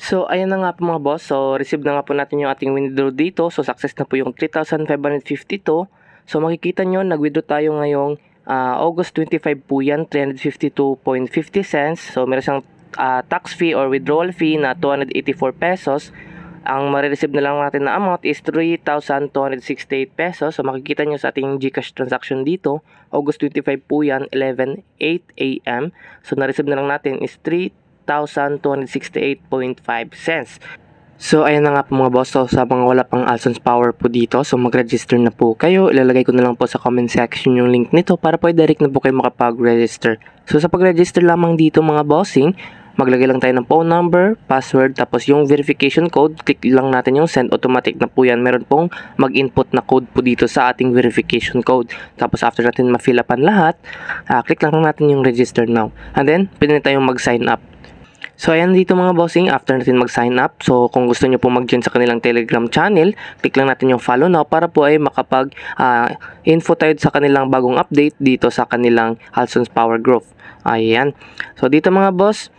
So, ayan na nga po mga boss. So, receive na nga po natin yung ating withdraw dito. So, success na po yung 3,552. So, makikita nyo, nag-withdraw tayo ngayong August 25 po yan, 352.50 cents. So, meron siyang tax fee or withdrawal fee na 284 pesos. Ang marireceive na lang natin na amount is 3,268 pesos. So, makikita nyo sa ating GCash transaction dito, August 25 po yan, 11:08 AM. So, na-receive na lang natin is 3,268.5 cents. So, ayan na nga po mga boss. So, sa mga wala pang Alson's Power po dito, so mag-register na po kayo. Ilalagay ko na lang po sa comment section yung link nito para po direct na po kayo makapag-register. So, sa pag-register lamang dito mga bossing, maglagay lang tayo ng phone number, password, tapos yung verification code. Click lang natin yung send, automatic na po yan. Meron pong mag-input na code po dito sa ating verification code. Tapos after natin ma-fill upan lahat, click lang natin yung register now. And then, pwede na tayong mag-sign up. So, ayan dito mga bossing, after natin mag-sign up, so kung gusto nyo po mag-join sa kanilang Telegram channel, click lang natin yung follow now para po ay makapag-info tayo sa kanilang bagong update dito sa kanilang Alson's Power Group. Ayan. So, dito mga boss,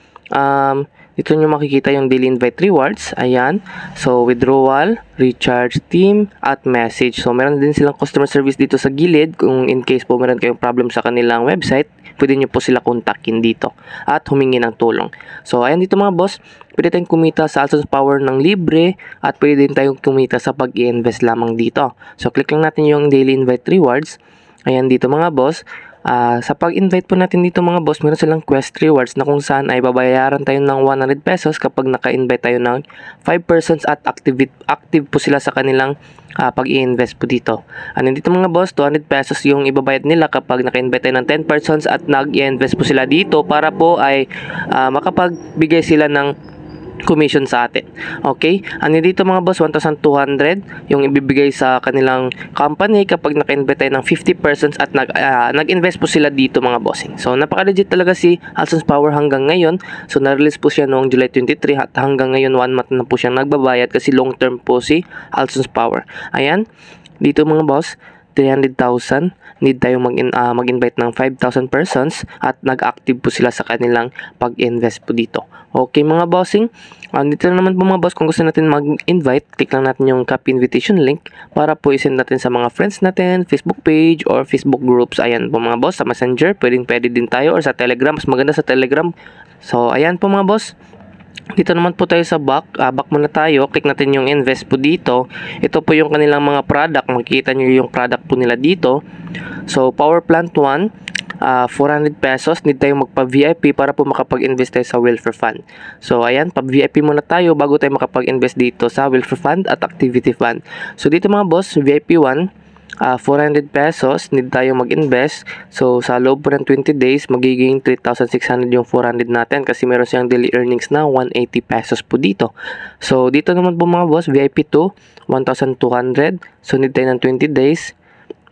dito nyo makikita yung daily invite rewards. Ayan. So, withdrawal, recharge, team, at message. So, meron din silang customer service dito sa gilid. Kung in case po meron kayong problem sa kanilang website, pwede nyo po sila kontakin dito at humingi ng tulong. So, ayan dito mga boss, pwede tayong kumita sa Alson's Power ng libre at pwede din tayong kumita sa pag-i-invest lamang dito. So, click lang natin yung daily invite rewards. Ayan dito mga boss. Sa pag-invite po natin dito mga boss, meron silang quest rewards na kung saan ay babayaran tayo ng 100 pesos kapag naka-invite tayo ng 5 persons at active po sila sa kanilang pag-i-invest po dito. Ano dito mga boss, 200 pesos yung ibabayad nila kapag naka-invite tayo ng 10 persons at nag-i-invest po sila dito para po ay makapagbigay sila ng commission sa atin. Okay? Ano dito mga boss, 1,200 yung ibibigay sa kanilang company kapag naka-invite tayo ng 50 persons at nag-invest po sila dito mga bossing. So, napaka-legit talaga si Alson's Power hanggang ngayon. So, na-release po siya noong July 23 at hanggang ngayon 1 month na po siyang nagbabayad kasi long term po si Alson's Power. Ayan. Dito mga boss, 300,000 need tayong mag-invite ng 5,000 persons at nag-active po sila sa kanilang pag-invest po dito. Okay mga bossing, dito na naman po mga boss, kung gusto natin mag-invite, click lang natin yung copy invitation link para po isend natin sa mga friends natin, Facebook page or Facebook groups. Ayan po mga boss, sa Messenger, pwede din tayo or sa Telegram, mas maganda sa Telegram. So ayan po mga boss. Dito naman po tayo sa back muna tayo, click natin yung invest po dito. Ito po yung kanilang mga product, makikita nyo yung product po nila dito. So, Power Plant 1, 400 pesos, need tayong magpa-VIP para po makapag-invest tayo sa welfare fund. So, ayan, pa-VIP muna tayo bago tayo makapag-invest dito sa welfare fund at activity fund. So, dito mga boss, VIP 1, 400 pesos, need tayo mag-invest. So, sa loob po ng 20 days, magiging 3,600 yung 400 natin kasi meron siyang daily earnings na 180 pesos po dito. So, dito naman po mga boss, VIP 2, 1,200. So, need tayo ng 20 days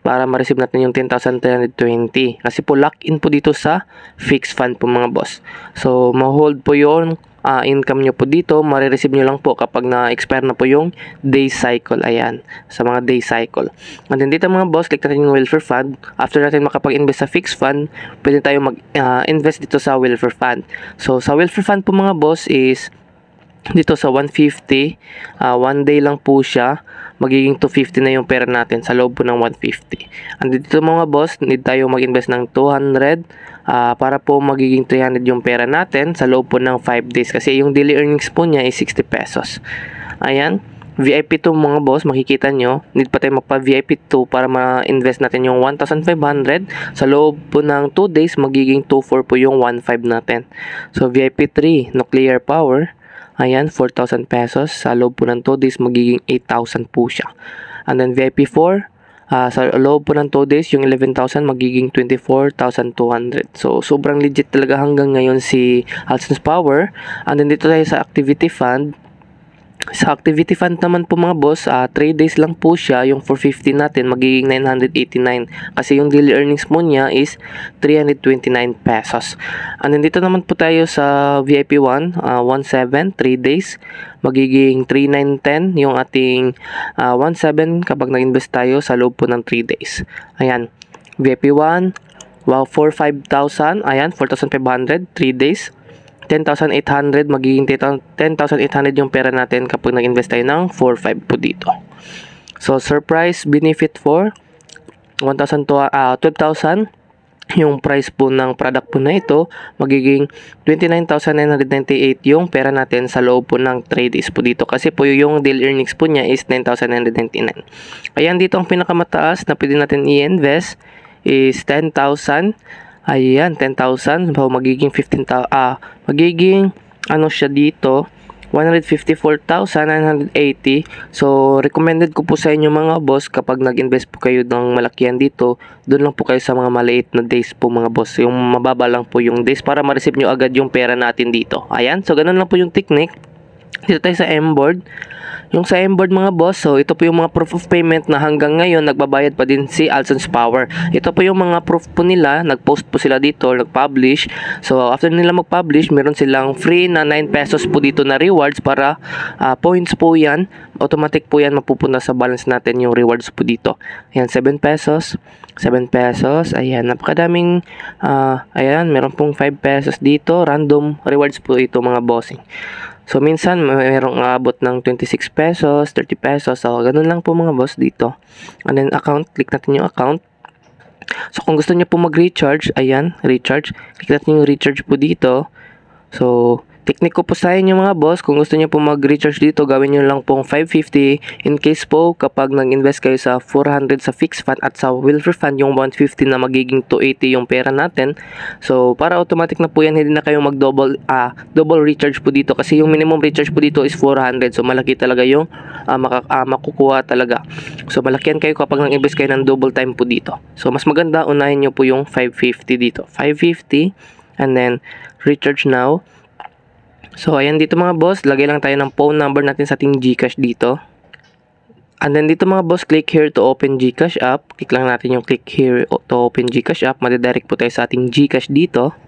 para ma-receive natin yung 10,320. Kasi po, lock-in po dito sa fixed fund po mga boss. So, ma-hold po yung income nyo po dito, marireceive nyo lang po kapag na-expire na po yung day cycle. Ayan, sa mga day cycle. And then dito mga boss, click natin yung welfare fund. After natin makapag-invest sa fixed fund, pwede tayo mag-invest dito sa welfare fund. So, sa welfare fund po mga boss is dito sa 150, 1 day lang po siya, magiging 250 na yung pera natin sa loob po ng 150. And dito mga boss, need tayo mag-invest ng 200 para po magiging 300 yung pera natin sa loob po ng 5 days kasi yung daily earnings po niya is 60 pesos. Ayan, VIP 2 mga boss, makikita nyo, need pa tayo magpa-VIP 2 para ma-invest natin yung 1,500. Sa loob po ng 2 days, magiging 2,400 po yung 1,500 natin. So, VIP 3, nuclear power, ayan, 4,000 pesos. Sa loob po ng 2 days, magiging 8,000 po siya. And then VIP 4, sa loob po ng 2 days, yung 11,000 magiging 24,200. So, sobrang legit talaga hanggang ngayon si Alson's Power. And then dito tayo sa activity fund. Sa activity fund naman po mga boss, 3 days lang po siya, yung 450 natin magiging 989 kasi yung daily earnings mo niya is 329 pesos. And then dito naman po tayo sa VIP 1, 17, 3 days, magiging 3910 yung ating 17 kapag nag-invest tayo sa loob po ng 3 days. Ayan, VIP 1, wow, 5,000, ayan, 4,500, 3 days. 10,800, magiging 10,800 yung pera natin kapag nag-invest tayo ng 4.5 po dito. So, surprise benefit for 12,000 yung price po ng product po na ito, magiging 29,998 yung pera natin sa loob po ng 3 days po dito. Kasi po yung daily earnings po niya is 9,999. Ayan, dito ang pinakamataas na pwede natin i-invest is 10,000. Ayan, 10,000. So, magiging 15,000. Magiging, ano siya dito, 154,980. So, recommended ko po sa inyo mga boss, kapag nag-invest po kayo ng malakihan dito, doon lang po kayo sa mga maliit na days po mga boss. Yung mababa lang po yung days para ma-receive nyo agad yung pera natin dito. Ayan, so ganun lang po yung technique. Dito tayo sa M-board. Yung sa M-board mga boss, so ito po yung mga proof of payment na hanggang ngayon nagbabayad pa din si Alsons Power. Ito po yung mga proof po nila, nag-post po sila dito, nag-publish. So after nila mag-publish, meron silang free na 9 pesos po dito na rewards para points po yan. Automatic po yan mapupunta sa balance natin yung rewards po dito. Ayan, 7 pesos. 7 pesos. Ayan, napakadaming ayan, meron pong 5 pesos dito. Random rewards po ito mga bossing. So, minsan, mayroong abot ng 26 pesos, 30 pesos. So, ganun lang po mga boss dito. And then, account. Click natin yung account. So, kung gusto niyo po mag-recharge, ayan, recharge. Click natin yung recharge po dito. So, technique ko po sa inyo mga boss, kung gusto niyo po mag-recharge dito, gawin niyo lang pong 550. In case po, kapag nag-invest kayo sa 400 sa fixed fund at sa will refund yung 150 na magiging 280 yung pera natin. So, para automatic na po yan, hindi na kayo mag-double recharge po dito. Kasi yung minimum recharge po dito is 400. So, malaki talaga yung makukuha talaga. So, malakihan kayo kapag nag-invest kayo ng double time po dito. So, mas maganda, unahin nyo po yung 550 dito. 550, and then, recharge now. So, ayan dito mga boss, lagay lang tayo ng phone number natin sa ating GCash dito. And then dito mga boss, click here to open GCash app. Click lang natin yung click here to open GCash app. Madidirect po tayo sa ating GCash dito.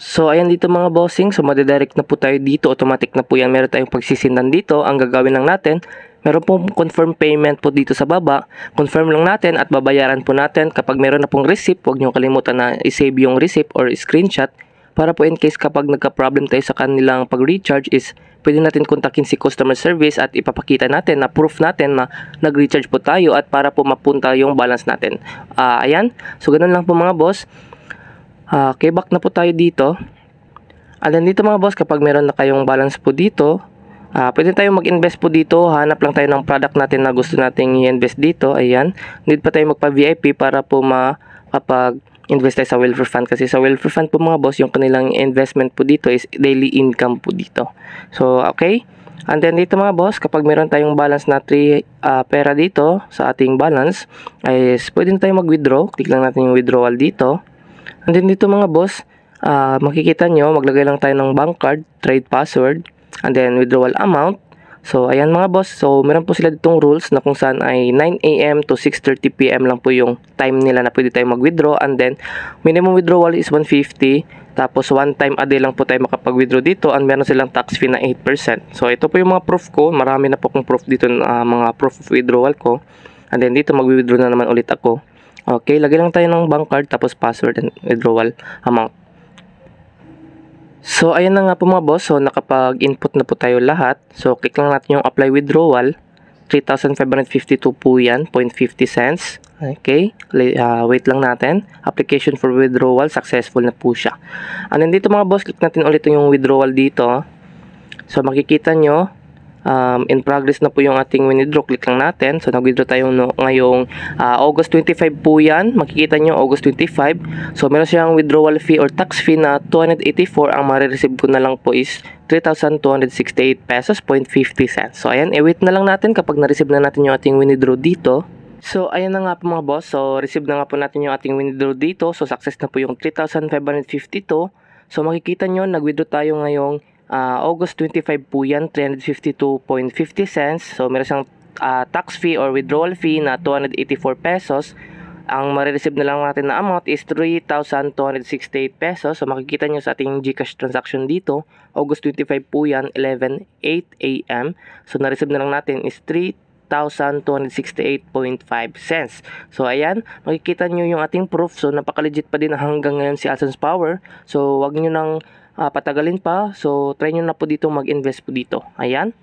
So, ayan dito mga bossing. So, madidirect na po tayo dito. Automatic na po yan. Meron tayong pagsisindan dito. Ang gagawin lang natin, meron pong confirm payment po dito sa baba. Confirm lang natin at babayaran po natin. Kapag meron na pong receipt, huwag nyo kalimutan na i-save yung receipt or screenshot. Para po in case kapag nagka-problem tayo sa kanilang pag-recharge is pwede natin kontakin si customer service at ipapakita natin na proof natin na nag-recharge po tayo at para po mapunta yung balance natin. Ayan. So, ganun lang po mga boss. Okay, back na po tayo dito. And dito mga boss, kapag meron na kayong balance po dito, pwede tayong mag-invest po dito. Hanap lang tayo ng product natin na gusto nating i-invest dito. Ayan. Need pa tayo magpa-VIP para po invest tayo sa welfare fund. Kasi sa welfare fund po mga boss, yung kanilang investment po dito is daily income po dito. So, okay. And then dito mga boss, kapag meron tayong balance na 3 pera dito sa ating balance, is pwede na tayong mag-withdraw. Click lang natin yung withdrawal dito. And then dito mga boss, makikita nyo, maglagay lang tayo ng bank card, trade password, and then withdrawal amount. So, ayan mga boss. So, meron po sila ditong rules na kung saan ay 9 AM to 6:30 PM lang po yung time nila na pwede tayo mag-withdraw. And then, minimum withdrawal is 150. Tapos, one time a day lang po tayo makapag-withdraw dito. And meron silang tax fee na 8%. So, ito po yung mga proof ko. Marami na po kong proof dito, mga proof of withdrawal ko. And then, dito mag-withdraw na naman ulit ako. Okay, lagay lang tayo ng bank card, tapos password and withdrawal amount. So, ayan na nga po mga boss. So, nakapag-input na po tayo lahat. So, click lang natin yung apply withdrawal. 3,552 po yan, 0.50 cents. Okay, wait lang natin. Application for withdrawal, successful na po siya. And then dito mga boss, click natin ulit yung withdrawal dito. So, makikita nyo, in progress na po yung ating withdraw. Click lang natin. So, nag-withdraw tayo ngayong August 25 po yan. Makikita nyo, August 25. So, meron siyang withdrawal fee or tax fee na 284. Ang marireceive ko na lang po is 3,268 pesos, 0.50 cents. So, ayan, i-wait na lang natin kapag na-receive na natin yung ating withdraw dito. So, ayan na nga po mga boss. So, receive na nga po natin yung ating withdraw dito. So, success na po yung 3,552. So, makikita nyo, nag-withdraw tayo ngayong August 25 po yan, 352.50 cents. So, meron siyang tax fee or withdrawal fee na 284 pesos. Ang marireceive na lang natin na amount is 3,268 pesos. So, makikita nyo sa ating GCash transaction dito. August 25 po yan, 11:08 AM. So, na-receive na lang natin is 3,268.5 cents. So, ayan, makikita nyo yung ating proof. So, napaka-legit pa din hanggang ngayon si Alsons Power. So, wag nyo nang patagalin pa. So try nyo na po dito mag-invest po dito. Ayan.